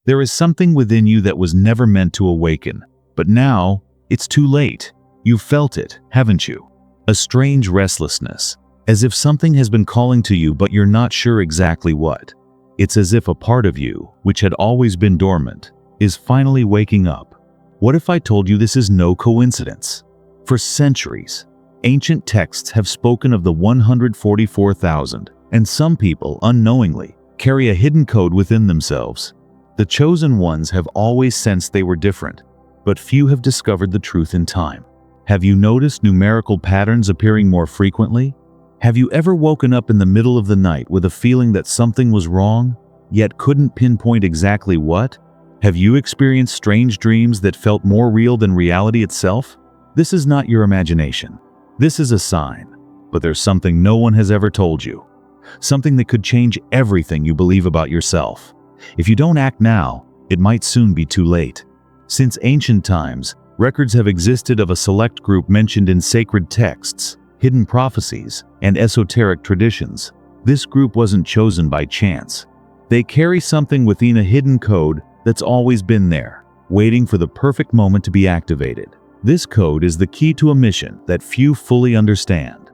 There is something within you that was never meant to awaken, but now it's too late. You've felt it, haven't you? A strange restlessness, as if something has been calling to you but you're not sure exactly what. It's as if a part of you, which had always been dormant, is finally waking up. What if I told you this is no coincidence? For centuries, ancient texts have spoken of the 144,000, and some people, unknowingly, carry a hidden code within themselves. The chosen ones have always sensed they were different, but few have discovered the truth in time. Have you noticed numerical patterns appearing more frequently? Have you ever woken up in the middle of the night with a feeling that something was wrong, yet couldn't pinpoint exactly what? Have you experienced strange dreams that felt more real than reality itself? This is not your imagination. This is a sign, but there's something no one has ever told you. Something that could change everything you believe about yourself. If you don't act now, it might soon be too late. Since ancient times, records have existed of a select group mentioned in sacred texts, hidden prophecies, and esoteric traditions. This group wasn't chosen by chance. They carry something within a hidden code that's always been there, waiting for the perfect moment to be activated. This code is the key to a mission that few fully understand.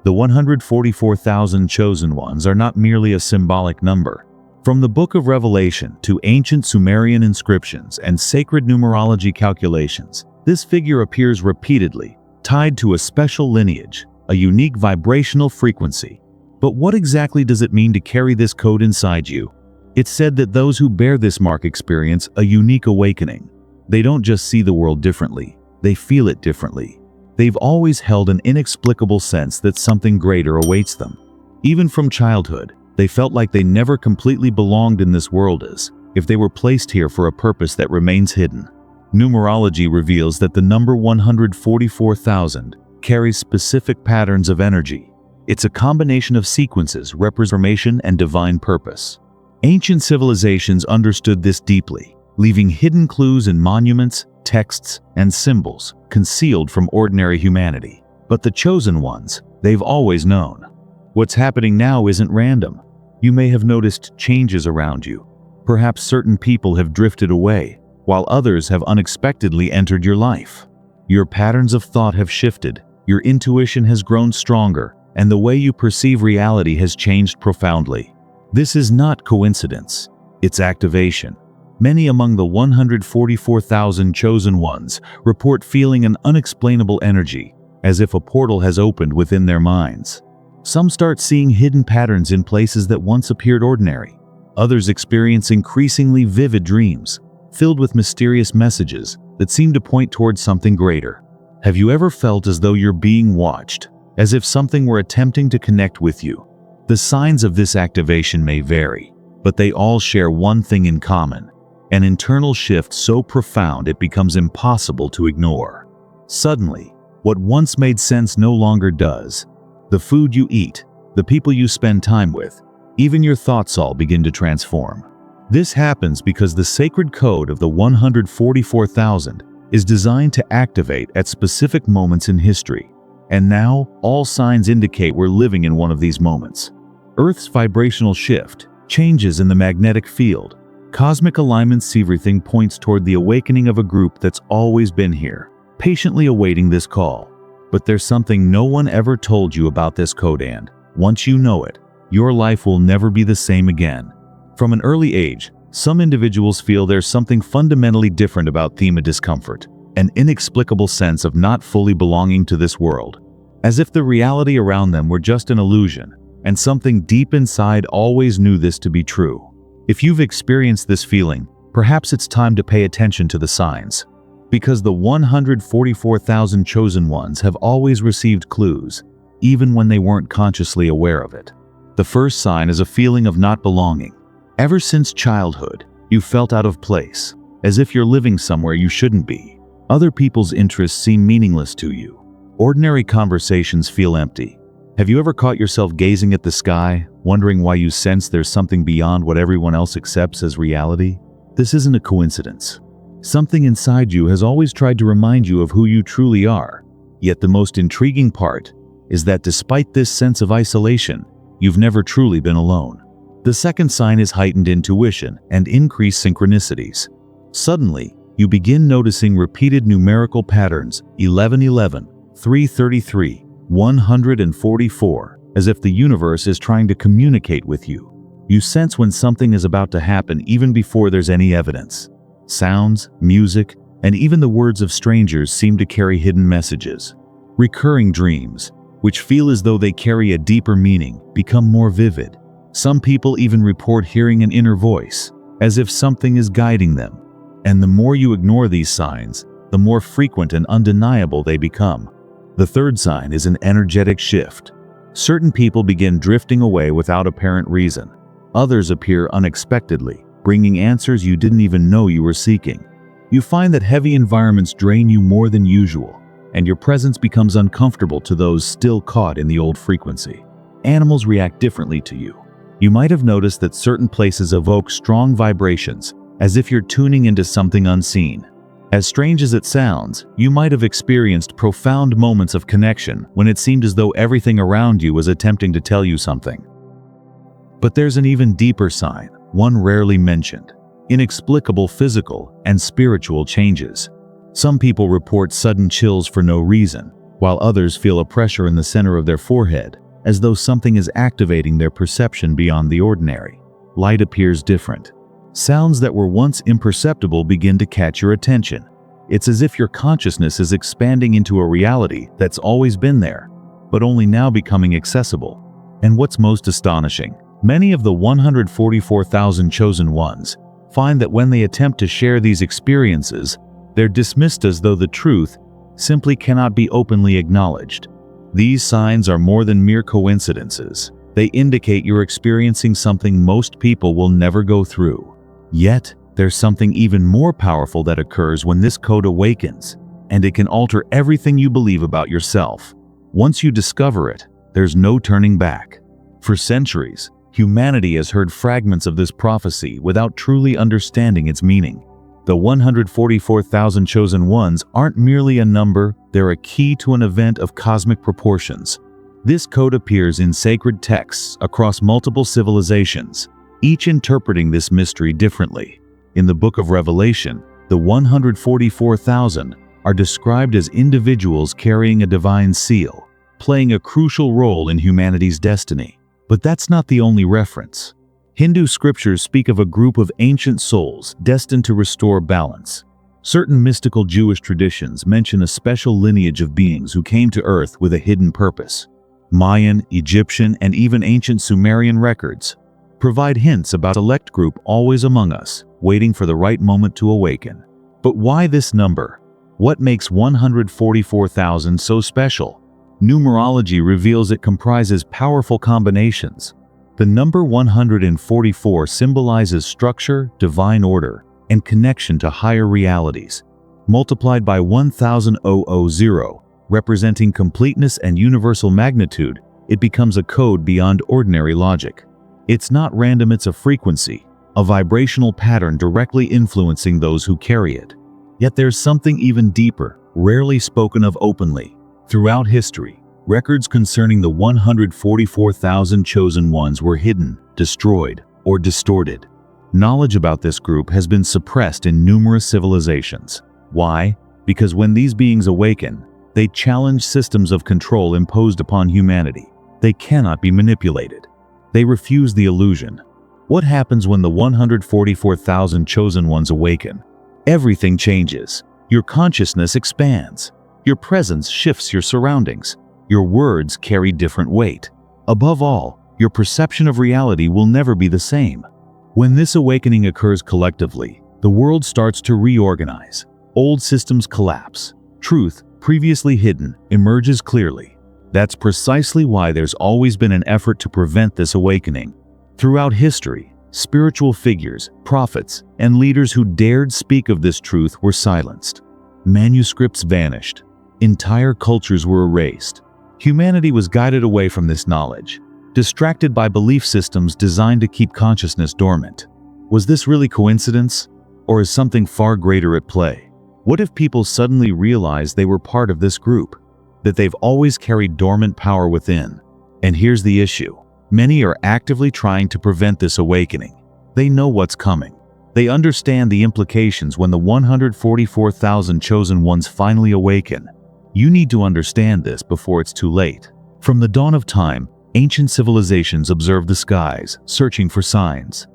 The 144,000 chosen ones are not merely a symbolic number. From the Book of Revelation to ancient Sumerian inscriptions and sacred numerology calculations, this figure appears repeatedly, tied to a special lineage, a unique vibrational frequency. But what exactly does it mean to carry this code inside you? It's said that those who bear this mark experience a unique awakening. They don't just see the world differently, they feel it differently. They've always held an inexplicable sense that something greater awaits them. Even from childhood, they felt like they never completely belonged in this world, as if they were placed here for a purpose that remains hidden. Numerology reveals that the number 144,000 carries specific patterns of energy. It's a combination of sequences, representation, and divine purpose. Ancient civilizations understood this deeply, leaving hidden clues in monuments, texts, and symbols concealed from ordinary humanity. But the chosen ones, they've always known. What's happening now isn't random. You may have noticed changes around you. Perhaps certain people have drifted away, while others have unexpectedly entered your life. Your patterns of thought have shifted, your intuition has grown stronger, and the way you perceive reality has changed profoundly. This is not coincidence, it's activation. Many among the 144,000 chosen ones report feeling an unexplainable energy, as if a portal has opened within their minds. Some start seeing hidden patterns in places that once appeared ordinary. Others experience increasingly vivid dreams, filled with mysterious messages that seem to point towards something greater. Have you ever felt as though you're being watched, as if something were attempting to connect with you? The signs of this activation may vary, but they all share one thing in common: an internal shift so profound it becomes impossible to ignore. Suddenly, what once made sense no longer does. The food you eat, the people you spend time with, even your thoughts all begin to transform. This happens because the sacred code of the 144,000 is designed to activate at specific moments in history. And now, all signs indicate we're living in one of these moments. Earth's vibrational shift, changes in the magnetic field, cosmic alignments, everything points toward the awakening of a group that's always been here, patiently awaiting this call. But there's something no one ever told you about this code, and once you know it, your life will never be the same again. From an early age, some individuals feel there's something fundamentally different about them: a discomfort, an inexplicable sense of not fully belonging to this world, as if the reality around them were just an illusion, and something deep inside always knew this to be true. If you've experienced this feeling, perhaps it's time to pay attention to the signs. Because the 144,000 chosen ones have always received clues, even when they weren't consciously aware of it. The first sign is a feeling of not belonging. Ever since childhood, you've felt out of place, as if you're living somewhere you shouldn't be. Other people's interests seem meaningless to you. Ordinary conversations feel empty. Have you ever caught yourself gazing at the sky, wondering why you sense there's something beyond what everyone else accepts as reality? This isn't a coincidence. Something inside you has always tried to remind you of who you truly are. Yet the most intriguing part is that despite this sense of isolation, you've never truly been alone. The second sign is heightened intuition and increased synchronicities. Suddenly, you begin noticing repeated numerical patterns 1111, 333, 144, as if the universe is trying to communicate with you. You sense when something is about to happen even before there's any evidence. Sounds, music, and even the words of strangers seem to carry hidden messages. Recurring dreams, which feel as though they carry a deeper meaning, become more vivid. Some people even report hearing an inner voice, as if something is guiding them. And the more you ignore these signs, the more frequent and undeniable they become. The third sign is an energetic shift. Certain people begin drifting away without apparent reason. Others appear unexpectedly, bringing answers you didn't even know you were seeking. You find that heavy environments drain you more than usual, and your presence becomes uncomfortable to those still caught in the old frequency. Animals react differently to you. You might have noticed that certain places evoke strong vibrations, as if you're tuning into something unseen. As strange as it sounds, you might have experienced profound moments of connection when it seemed as though everything around you was attempting to tell you something. But there's an even deeper sign, one rarely mentioned: inexplicable physical and spiritual changes. Some people report sudden chills for no reason, while others feel a pressure in the center of their forehead, as though something is activating their perception beyond the ordinary. Light appears different. Sounds that were once imperceptible begin to catch your attention. It's as if your consciousness is expanding into a reality that's always been there, but only now becoming accessible. And what's most astonishing, many of the 144,000 chosen ones find that when they attempt to share these experiences, they're dismissed as though the truth simply cannot be openly acknowledged. These signs are more than mere coincidences. They indicate you're experiencing something most people will never go through. Yet, there's something even more powerful that occurs when this code awakens, and it can alter everything you believe about yourself. Once you discover it, there's no turning back. For centuries, humanity has heard fragments of this prophecy without truly understanding its meaning. The 144,000 chosen ones aren't merely a number, they're a key to an event of cosmic proportions. This code appears in sacred texts across multiple civilizations, each interpreting this mystery differently. In the Book of Revelation, the 144,000 are described as individuals carrying a divine seal, playing a crucial role in humanity's destiny. But that's not the only reference. Hindu scriptures speak of a group of ancient souls destined to restore balance. Certain mystical Jewish traditions mention a special lineage of beings who came to Earth with a hidden purpose. Mayan, Egyptian, and even ancient Sumerian records provide hints about a select group always among us, waiting for the right moment to awaken. But why this number? What makes 144,000 so special? Numerology reveals it comprises powerful combinations. The number 144 symbolizes structure, divine order, and connection to higher realities. Multiplied by 1,000, representing completeness and universal magnitude, it becomes a code beyond ordinary logic. It's not random, it's a frequency, a vibrational pattern directly influencing those who carry it. Yet there's something even deeper, rarely spoken of openly. Throughout history, records concerning the 144,000 chosen ones were hidden, destroyed, or distorted. Knowledge about this group has been suppressed in numerous civilizations. Why? Because when these beings awaken, they challenge systems of control imposed upon humanity. They cannot be manipulated. They refuse the illusion. What happens when the 144,000 chosen ones awaken? Everything changes. Your consciousness expands. Your presence shifts your surroundings. Your words carry different weight. Above all, your perception of reality will never be the same. When this awakening occurs collectively, the world starts to reorganize. Old systems collapse. Truth, previously hidden, emerges clearly. That's precisely why there's always been an effort to prevent this awakening. Throughout history, spiritual figures, prophets, and leaders who dared speak of this truth were silenced. Manuscripts vanished. Entire cultures were erased. Humanity was guided away from this knowledge, distracted by belief systems designed to keep consciousness dormant. Was this really coincidence? Or is something far greater at play? What if people suddenly realized they were part of this group? That they've always carried dormant power within? And here's the issue. Many are actively trying to prevent this awakening. They know what's coming. They understand the implications when the 144,000 chosen ones finally awaken. You need to understand this before it's too late. From the dawn of time, ancient civilizations observed the skies, searching for signs.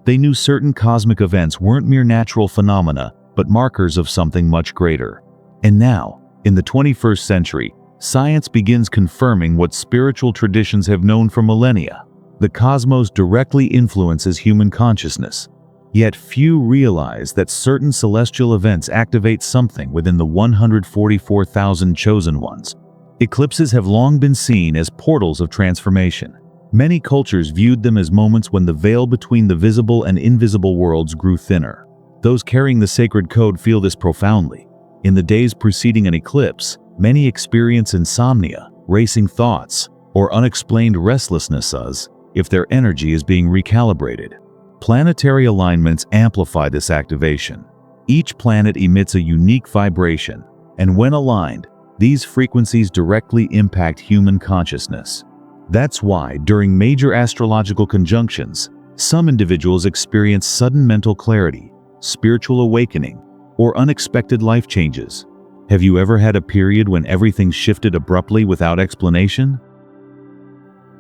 They knew certain cosmic events weren't mere natural phenomena, but markers of something much greater. And now, in the 21st century, science begins confirming what spiritual traditions have known for millennia. The cosmos directly influences human consciousness. Yet few realize that certain celestial events activate something within the 144,000 chosen ones. Eclipses have long been seen as portals of transformation. Many cultures viewed them as moments when the veil between the visible and invisible worlds grew thinner. Those carrying the sacred code feel this profoundly. In the days preceding an eclipse, many experience insomnia, racing thoughts, or unexplained restlessness as if their energy is being recalibrated. Planetary alignments amplify this activation. Each planet emits a unique vibration, and when aligned, these frequencies directly impact human consciousness. That's why, during major astrological conjunctions, some individuals experience sudden mental clarity, spiritual awakening, or unexpected life changes. Have you ever had a period when everything shifted abruptly without explanation?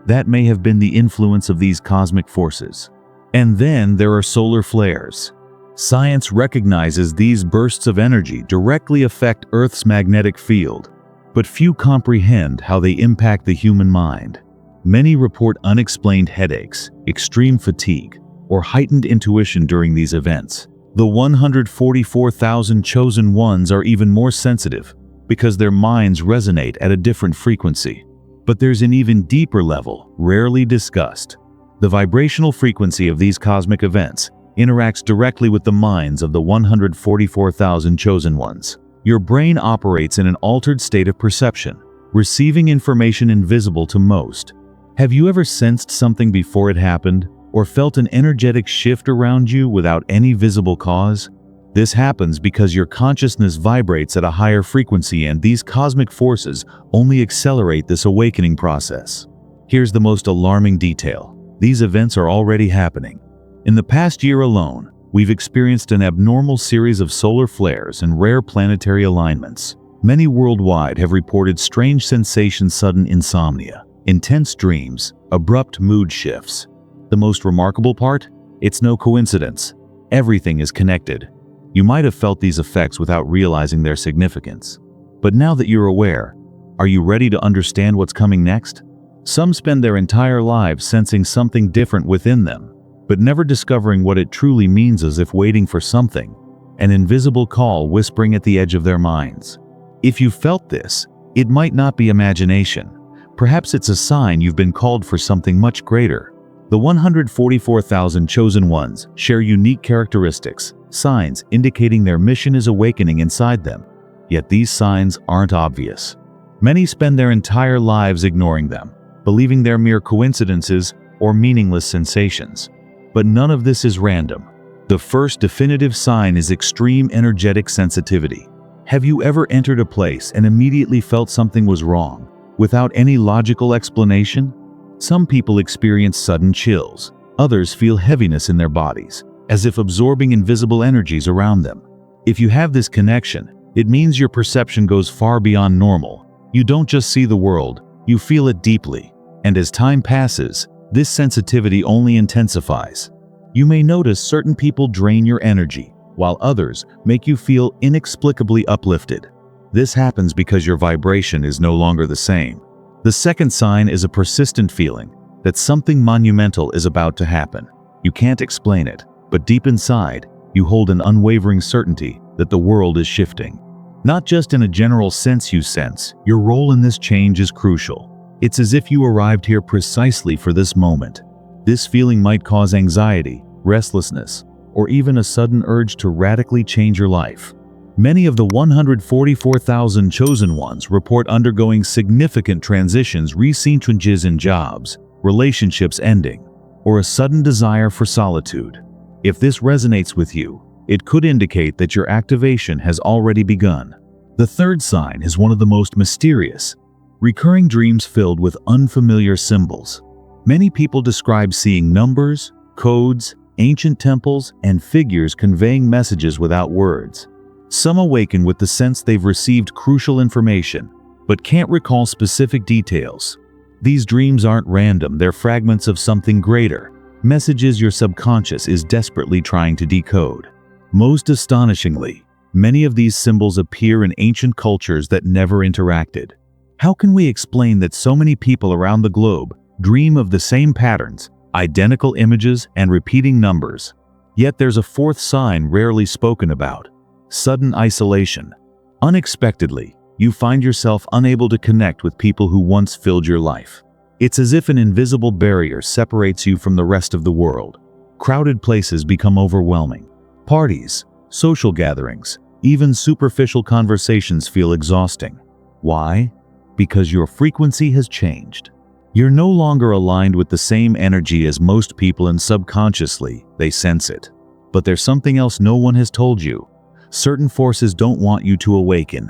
That may have been the influence of these cosmic forces. And then there are solar flares. Science recognizes these bursts of energy directly affect Earth's magnetic field, but few comprehend how they impact the human mind. Many report unexplained headaches, extreme fatigue, or heightened intuition during these events. The 144,000 chosen ones are even more sensitive because their minds resonate at a different frequency. But there's an even deeper level, rarely discussed. The vibrational frequency of these cosmic events interacts directly with the minds of the 144,000 chosen ones. Your brain operates in an altered state of perception, receiving information invisible to most. Have you ever sensed something before it happened, or felt an energetic shift around you without any visible cause? This happens because your consciousness vibrates at a higher frequency, and these cosmic forces only accelerate this awakening process. Here's the most alarming detail. These events are already happening. In the past year alone, we've experienced an abnormal series of solar flares and rare planetary alignments. Many worldwide have reported strange sensations, sudden insomnia, intense dreams, abrupt mood shifts. The most remarkable part? It's no coincidence. Everything is connected. You might have felt these effects without realizing their significance. But now that you're aware, are you ready to understand what's coming next? Some spend their entire lives sensing something different within them, but never discovering what it truly means, as if waiting for something, an invisible call whispering at the edge of their minds. If you felt this, it might not be imagination. Perhaps it's a sign you've been called for something much greater. The 144,000 chosen ones share unique characteristics, signs indicating their mission is awakening inside them. Yet these signs aren't obvious. Many spend their entire lives ignoring them, believing they're mere coincidences or meaningless sensations. But none of this is random. The first definitive sign is extreme energetic sensitivity. Have you ever entered a place and immediately felt something was wrong, without any logical explanation? Some people experience sudden chills. Others feel heaviness in their bodies, as if absorbing invisible energies around them. If you have this connection, it means your perception goes far beyond normal. You don't just see the world, you feel it deeply. And as time passes, this sensitivity only intensifies. You may notice certain people drain your energy, while others make you feel inexplicably uplifted. This happens because your vibration is no longer the same. The second sign is a persistent feeling that something monumental is about to happen. You can't explain it, but deep inside, you hold an unwavering certainty that the world is shifting. Not just in a general sense you sense, your role in this change is crucial. It's as if you arrived here precisely for this moment. This feeling might cause anxiety, restlessness, or even a sudden urge to radically change your life. Many of the 144,000 chosen ones report undergoing significant transitions, recent changes in jobs, relationships ending, or a sudden desire for solitude. If this resonates with you, it could indicate that your activation has already begun. The third sign is one of the most mysterious: recurring dreams filled with unfamiliar symbols. Many people describe seeing numbers, codes, ancient temples, and figures conveying messages without words. Some awaken with the sense they've received crucial information, but can't recall specific details. These dreams aren't random, they're fragments of something greater, messages your subconscious is desperately trying to decode. Most astonishingly, many of these symbols appear in ancient cultures that never interacted. How can we explain that so many people around the globe dream of the same patterns, identical images, and repeating numbers? Yet there's a fourth sign rarely spoken about: sudden isolation. Unexpectedly, you find yourself unable to connect with people who once filled your life. It's as if an invisible barrier separates you from the rest of the world. Crowded places become overwhelming. Parties, social gatherings, even superficial conversations feel exhausting. Why? Because your frequency has changed. You're no longer aligned with the same energy as most people, and subconsciously, they sense it. But there's something else no one has told you. Certain forces don't want you to awaken.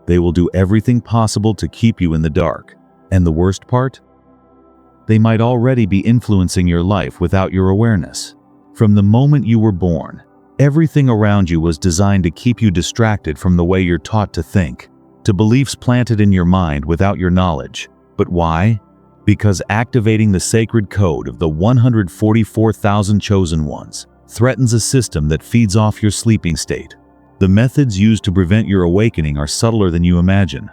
They will do everything possible to keep you in the dark. And the worst part? They might already be influencing your life without your awareness. From the moment you were born, everything around you was designed to keep you distracted from the way you're taught to think, to beliefs planted in your mind without your knowledge. But why? Because activating the sacred code of the 144,000 chosen ones threatens a system that feeds off your sleeping state. The methods used to prevent your awakening are subtler than you imagine.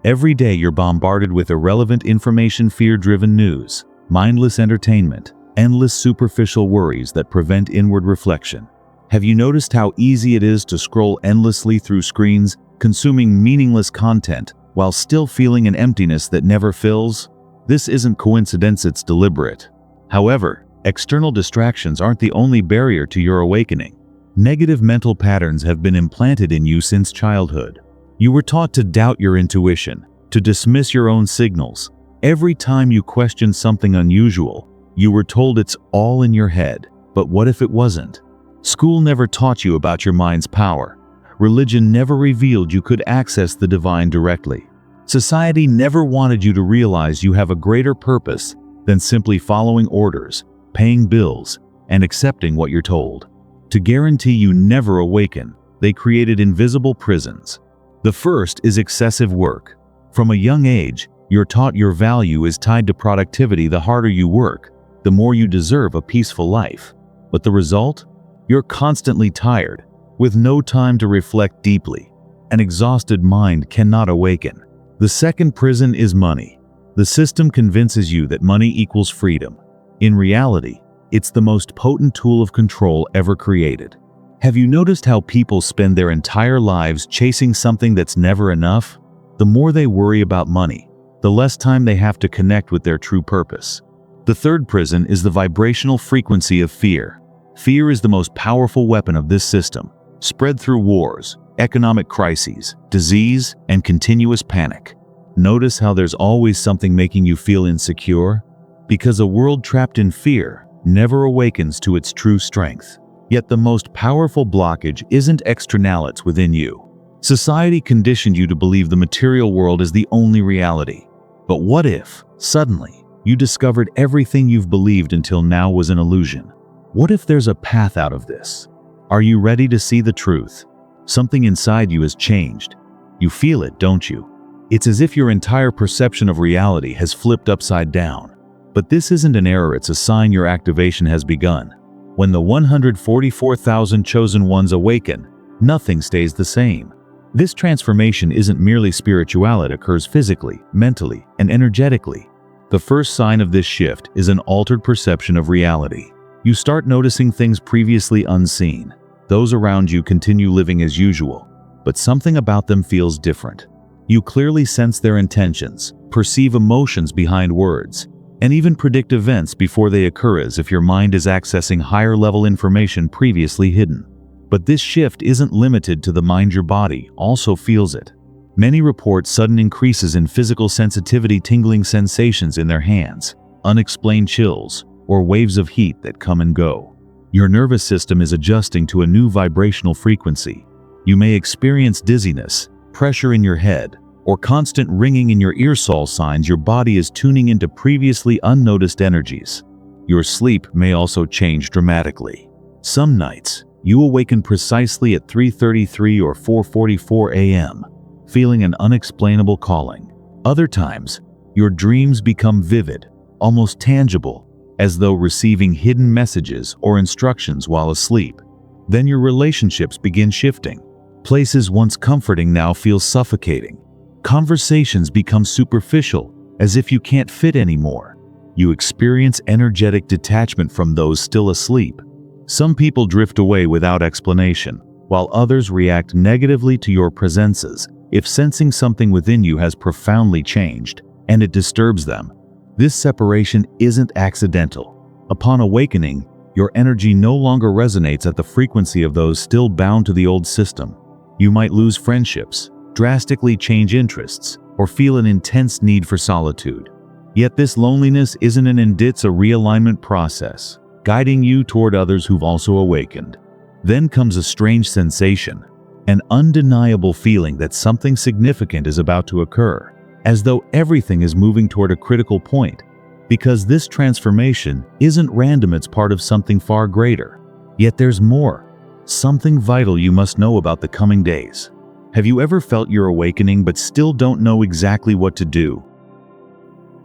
Every day you're bombarded with irrelevant information, fear-driven news, mindless entertainment, endless superficial worries that prevent inward reflection. Have you noticed how easy it is to scroll endlessly through screens, consuming meaningless content, while still feeling an emptiness that never fills? This isn't coincidence, it's deliberate. However, external distractions aren't the only barrier to your awakening. Negative mental patterns have been implanted in you since childhood. You were taught to doubt your intuition, to dismiss your own signals. Every time you questioned something unusual, you were told it's all in your head. But what if it wasn't? School never taught you about your mind's power. Religion never revealed you could access the divine directly. Society never wanted you to realize you have a greater purpose than simply following orders, paying bills, and accepting what you're told. To guarantee you never awaken, they created invisible prisons. The first is excessive work. From a young age, you're taught your value is tied to productivity. The harder you work, the more you deserve a peaceful life. But the result? You're constantly tired, with no time to reflect deeply. An exhausted mind cannot awaken. The second prison is money. The system convinces you that money equals freedom. In reality, it's the most potent tool of control ever created. Have you noticed how people spend their entire lives chasing something that's never enough? The more they worry about money, the less time they have to connect with their true purpose. The third prison is the vibrational frequency of fear. Fear is the most powerful weapon of this system, spread through wars, economic crises, disease, and continuous panic. Notice how there's always something making you feel insecure? Because a world trapped in fear never awakens to its true strength. Yet the most powerful blockage isn't external, it's within you. Society conditioned you to believe the material world is the only reality. But what if, suddenly, you discovered everything you've believed until now was an illusion? What if there's a path out of this? Are you ready to see the truth? Something inside you has changed. You feel it, don't you? It's as if your entire perception of reality has flipped upside down. But this isn't an error, it's a sign your activation has begun. When the 144,000 chosen ones awaken, nothing stays the same. This transformation isn't merely spiritual, it occurs physically, mentally, and energetically. The first sign of this shift is an altered perception of reality. You start noticing things previously unseen. Those around you continue living as usual, but something about them feels different. You clearly sense their intentions, perceive emotions behind words, and even predict events before they occur, as if your mind is accessing higher-level information previously hidden. But this shift isn't limited to the mind, your body also feels it. Many report sudden increases in physical sensitivity, tingling sensations in their hands, unexplained chills, or waves of heat that come and go. Your nervous system is adjusting to a new vibrational frequency. You may experience dizziness, pressure in your head, or constant ringing in your ears all signs your body is tuning into previously unnoticed energies. Your sleep may also change dramatically. Some nights, you awaken precisely at 3:33 or 4:44 a.m., feeling an unexplainable calling. Other times, your dreams become vivid, almost tangible, as though receiving hidden messages or instructions while asleep. Then your relationships begin shifting. Places once comforting now feel suffocating. Conversations become superficial, as if you can't fit anymore. You experience energetic detachment from those still asleep. Some people drift away without explanation, while others react negatively to your presences if sensing something within you has profoundly changed, and it disturbs them. This separation isn't accidental. Upon awakening, your energy no longer resonates at the frequency of those still bound to the old system. You might lose friendships, drastically change interests, or feel an intense need for solitude. Yet this loneliness isn't an end, it's a realignment process, guiding you toward others who've also awakened. Then comes a strange sensation, an undeniable feeling that something significant is about to occur, as though everything is moving toward a critical point. Because this transformation isn't random, it's part of something far greater. Yet there's more. Something vital you must know about the coming days. Have you ever felt you're awakening but still don't know exactly what to do?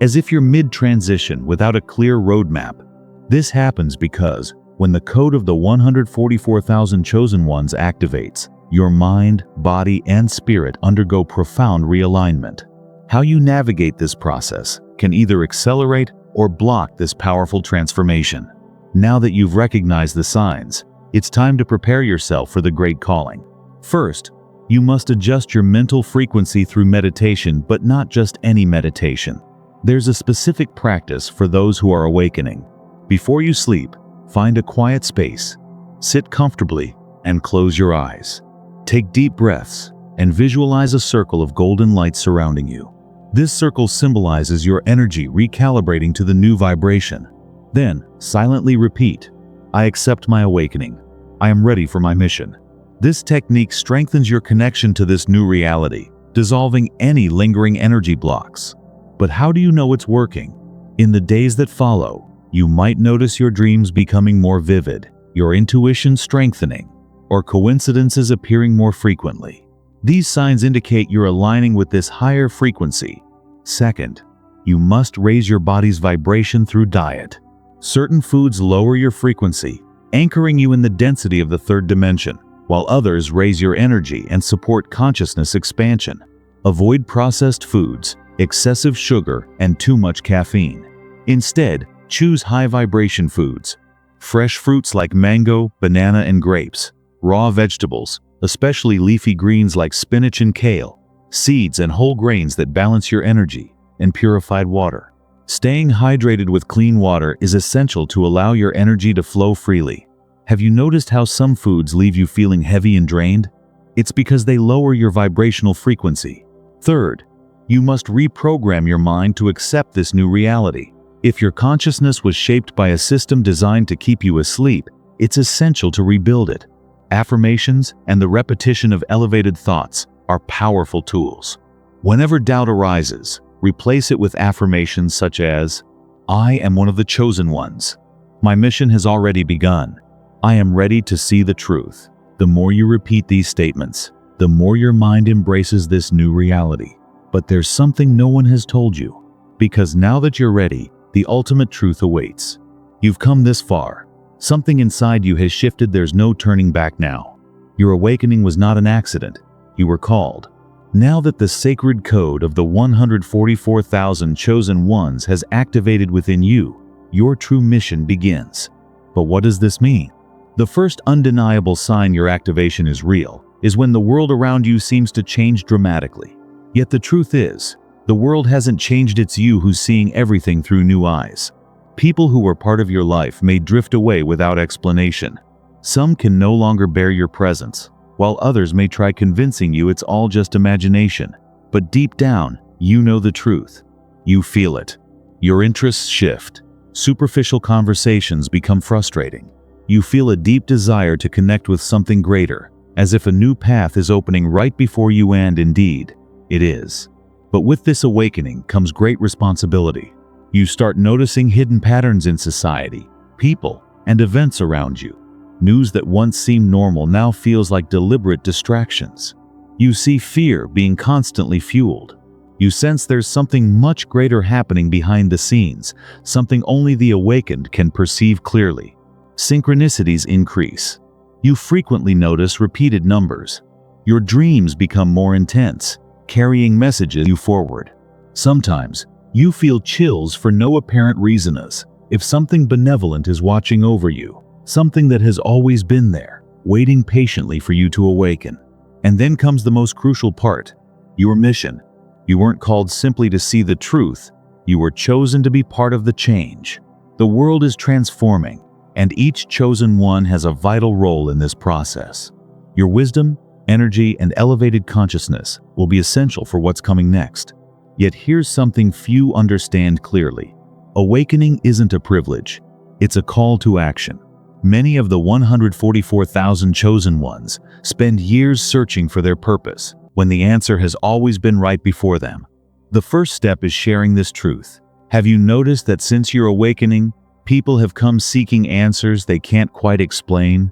As if you're mid-transition without a clear roadmap. This happens because, when the code of the 144,000 chosen ones activates, your mind, body, and spirit undergo profound realignment. How you navigate this process can either accelerate or block this powerful transformation. Now that you've recognized the signs, it's time to prepare yourself for the great calling. First, you must adjust your mental frequency through meditation, but not just any meditation. There's a specific practice for those who are awakening. Before you sleep, find a quiet space, sit comfortably, and close your eyes. Take deep breaths and visualize a circle of golden light surrounding you. This circle symbolizes your energy recalibrating to the new vibration. Then, silently repeat, "I accept my awakening. I am ready for my mission." This technique strengthens your connection to this new reality, dissolving any lingering energy blocks. But how do you know it's working? In the days that follow, you might notice your dreams becoming more vivid, your intuition strengthening, or coincidences appearing more frequently. These signs indicate you're aligning with this higher frequency. Second, you must raise your body's vibration through diet. Certain foods lower your frequency, anchoring you in the density of the third dimension, while others raise your energy and support consciousness expansion. Avoid processed foods, excessive sugar, and too much caffeine. Instead, choose high-vibration foods. Fresh fruits like mango, banana, and grapes. Raw vegetables, especially leafy greens like spinach and kale. Seeds and whole grains that balance your energy. And purified water. Staying hydrated with clean water is essential to allow your energy to flow freely. Have you noticed how some foods leave you feeling heavy and drained? It's because they lower your vibrational frequency. Third, you must reprogram your mind to accept this new reality. If your consciousness was shaped by a system designed to keep you asleep, it's essential to rebuild it. Affirmations and the repetition of elevated thoughts are powerful tools. Whenever doubt arises, replace it with affirmations such as, "I am one of the chosen ones. My mission has already begun. I am ready to see the truth." The more you repeat these statements, the more your mind embraces this new reality. But there's something no one has told you. Because now that you're ready, the ultimate truth awaits. You've come this far. Something inside you has shifted, there's no turning back now. Your awakening was not an accident. You were called. Now that the sacred code of the 144,000 chosen ones has activated within you, your true mission begins. But what does this mean? The first undeniable sign your activation is real is when the world around you seems to change dramatically. Yet the truth is, the world hasn't changed, it's you who's seeing everything through new eyes. People who were part of your life may drift away without explanation. Some can no longer bear your presence, while others may try convincing you it's all just imagination. But deep down, you know the truth. You feel it. Your interests shift. Superficial conversations become frustrating. You feel a deep desire to connect with something greater, as if a new path is opening right before you, and indeed, It is. But with this awakening comes great responsibility. You start noticing hidden patterns in society, people, and events around you. News that once seemed normal now feels like deliberate distractions. You see fear being constantly fueled. You sense there's something much greater happening behind the scenes, something only the awakened can perceive clearly. Synchronicities increase. You frequently notice repeated numbers. Your dreams become more intense, carrying messages you forward. Sometimes, you feel chills for no apparent reason, as if something benevolent is watching over you, something that has always been there, waiting patiently for you to awaken. And then comes the most crucial part, your mission. You weren't called simply to see the truth, you were chosen to be part of the change. The world is transforming, and each chosen one has a vital role in this process. Your wisdom, energy, and elevated consciousness will be essential for what's coming next. Yet here's something few understand clearly. Awakening isn't a privilege, it's a call to action. Many of the 144,000 chosen ones spend years searching for their purpose, when the answer has always been right before them. The first step is sharing this truth. Have you noticed that since your awakening, people have come seeking answers they can't quite explain?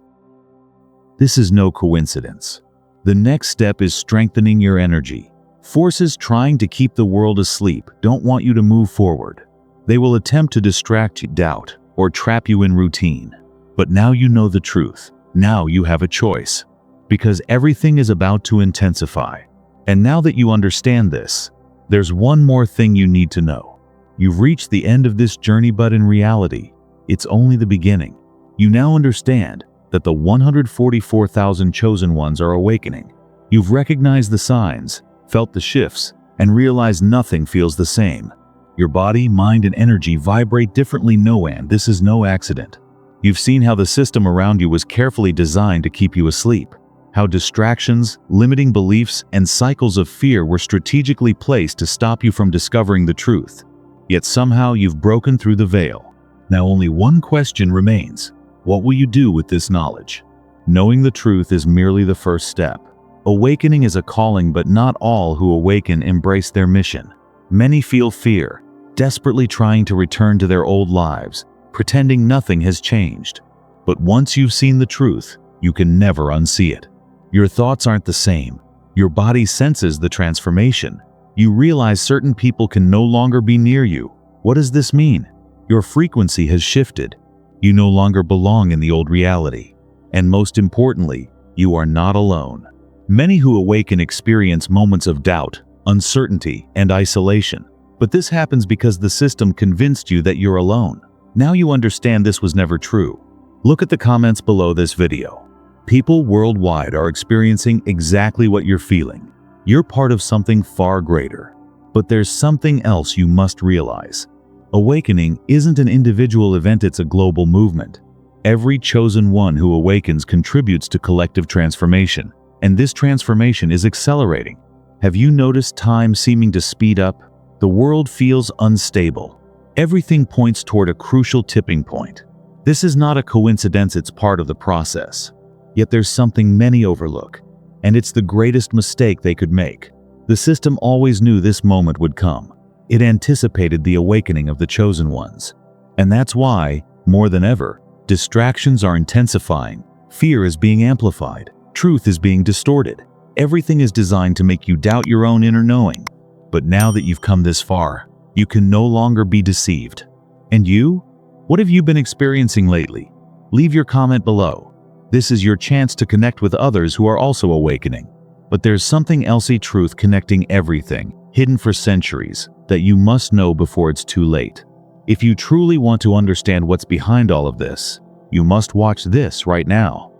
This is no coincidence. The next step is strengthening your energy. Forces trying to keep the world asleep don't want you to move forward. They will attempt to distract you, doubt, or trap you in routine. But now you know the truth. Now you have a choice. Because everything is about to intensify. And now that you understand this, there's one more thing you need to know. You've reached the end of this journey, but in reality, it's only the beginning. You now understand that the 144,000 chosen ones are awakening. You've recognized the signs, felt the shifts, and realized nothing feels the same. Your body, mind, and energy vibrate differently. And this is no accident. You've seen how the system around you was carefully designed to keep you asleep. How distractions, limiting beliefs, and cycles of fear were strategically placed to stop you from discovering the truth. Yet somehow you've broken through the veil. Now only one question remains. What will you do with this knowledge? Knowing the truth is merely the first step. Awakening is a calling, but not all who awaken embrace their mission. Many feel fear, desperately trying to return to their old lives, pretending nothing has changed. But once you've seen the truth, you can never unsee it. Your thoughts aren't the same. Your body senses the transformation. You realize certain people can no longer be near you. What does this mean? Your frequency has shifted. You no longer belong in the old reality. And most importantly, you are not alone. Many who awaken experience moments of doubt, uncertainty, and isolation. But this happens because the system convinced you that you're alone. Now you understand this was never true. Look at the comments below this video. People worldwide are experiencing exactly what you're feeling. You're part of something far greater. But there's something else you must realize. Awakening isn't an individual event, it's a global movement. Every chosen one who awakens contributes to collective transformation. And this transformation is accelerating. Have you noticed time seeming to speed up? The world feels unstable. Everything points toward a crucial tipping point. This is not a coincidence, it's part of the process. Yet there's something many overlook, and it's the greatest mistake they could make. The system always knew this moment would come. It anticipated the awakening of the chosen ones. And that's why, more than ever, distractions are intensifying, fear is being amplified, truth is being distorted. Everything is designed to make you doubt your own inner knowing. But now that you've come this far, you can no longer be deceived. And you? What have you been experiencing lately? Leave your comment below. This is your chance to connect with others who are also awakening. But there's something else, a truth connecting everything, hidden for centuries, that you must know before it's too late. If you truly want to understand what's behind all of this, you must watch this right now.